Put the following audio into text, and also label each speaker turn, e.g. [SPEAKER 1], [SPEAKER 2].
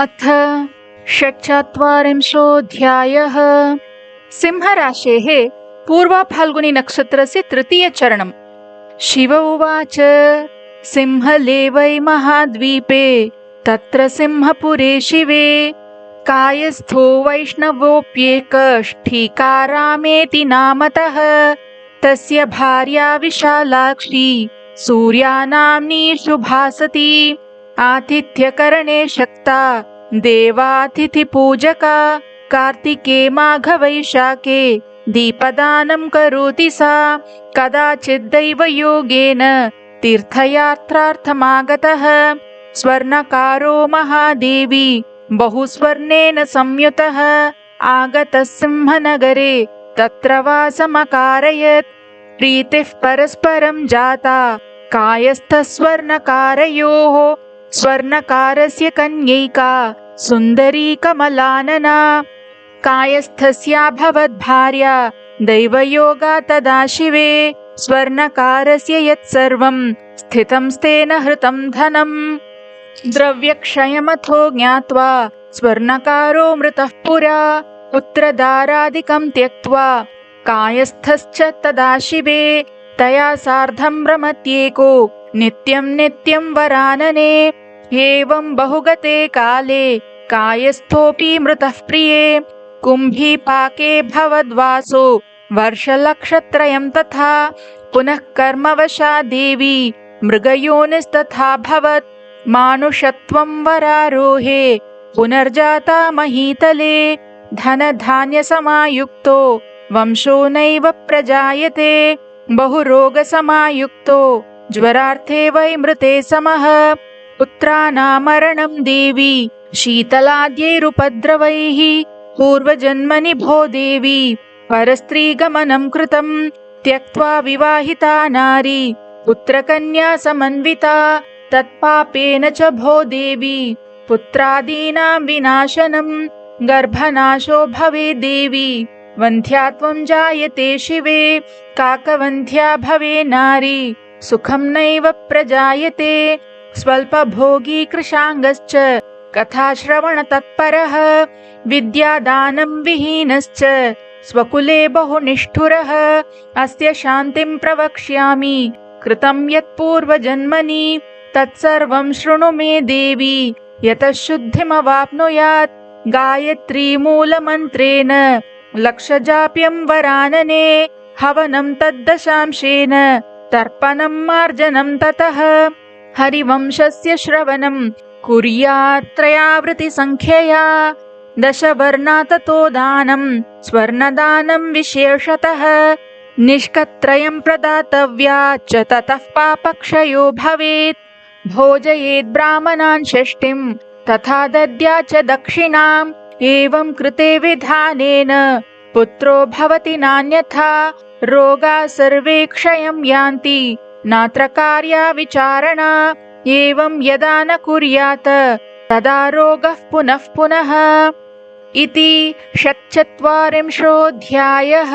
[SPEAKER 1] अथ षट्चत्वारिंशोऽध्यायः। सिंहराशेः पूर्वफाल्गुनी नक्षत्रस्य तृतीयचरणम्। शिव उवाच। सिंहलेवै महाद्वीपे तत्र सिंहपुरे शिवे कायस्थो वैष्णवोऽप्येकष्ठीकारामेति नामतः तस्य भार्या विशालाक्षी सूर्यानाम्नी शुभासती आतिथ्यकरणे शक्ता देवातिथिपूजका कार्तिके माघवैशाखे दीपदानं करोति सा कदाचिद्दैवयोगेन तीर्थयात्रार्थमागतः स्वर्णकारो महादेवी बहुस्वर्णेन संयुतः आगतः सिंहनगरे तत्र वासमकारयत् प्रीतिः परस्परं जाता कायस्थस्वर्णकारयोः स्वर्णकारस्य कन्यैका सुन्दरी कमलानना कायस्थस्याभवद्भार्या दैवयोगा तदा शिवे स्वर्णकारस्य यत्सर्वं स्थितं स्तेन हृतं धनं द्रव्यक्षयमथो ज्ञात्वा स्वर्णकारो मृतः पुरा पुत्रदारादिकं त्यक्त्वा कायस्थश्च तदा शिवे तया सार्धं रमत्येको नित्यं नित्यं वरानने एवं बहुगते काले कायस्थोऽपि मृतः प्रिये कुम्भीपाके भवद्वासो वर्षलक्षत्रयं तथा पुनः कर्मवशा देवी मृगयोनिस्तथाभवत् मानुषत्वं वरारोहे पुनर्जाता महीतले धनधान्यसमायुक्तो वंशो नैव प्रजायते बहुरोगसमायुक्तो ज्वरार्थे वै मृते समः पुत्राणामरणं देवी शीतलाद्यैरुपद्रवैः पूर्वजन्मनि भो देवी परस्त्रीगमनं कृतं त्यक्त्वा विवाहिता नारी पुत्रकन्या समन्विता तत्पापेन च भो देवी पुत्रादीनां विनाशनं गर्भनाशो भवे देवी वन्ध्यात्वं जायते शिवे काकवन्ध्या भवे नारी सुखं नैव प्रजायते स्वल्पभोगी कृशाङ्गश्च कथाश्रवणतत्परः विद्यादानं विहीनश्च स्वकुले बहुनिष्ठुरः अस्य शान्तिं प्रवक्ष्यामि कृतं यत्पूर्वजन्मनि तत्सर्वं शृणु मे देवी यतः शुद्धिमवाप्नुयात् गायत्रीमूलमन्त्रेण लक्षजाप्यं वरानने हवनं तद्दशांशेन तर्पणं मार्जनं ततः हरिवंशस्य श्रवणं कुर्यात् त्रयावृत्तिसंख्यया दशवर्णा ततो दानं स्वर्णदानं विशेषतः निष्कत्रयं प्रदातव्या च ततः पापक्षयो भवेत् भोजयेत् ब्राह्मणान् षष्टिं तथा दद्या च दक्षिणाम् एवं कृते विधानेन पुत्रो भवति नान्यथा रोगा सर्वे क्षयं यान्ति नात्र कार्या विचारणा एवं यदा न कुर्यात् तदा रोगः पुनः पुनः इति षट्चत्वारिंशोऽध्यायः।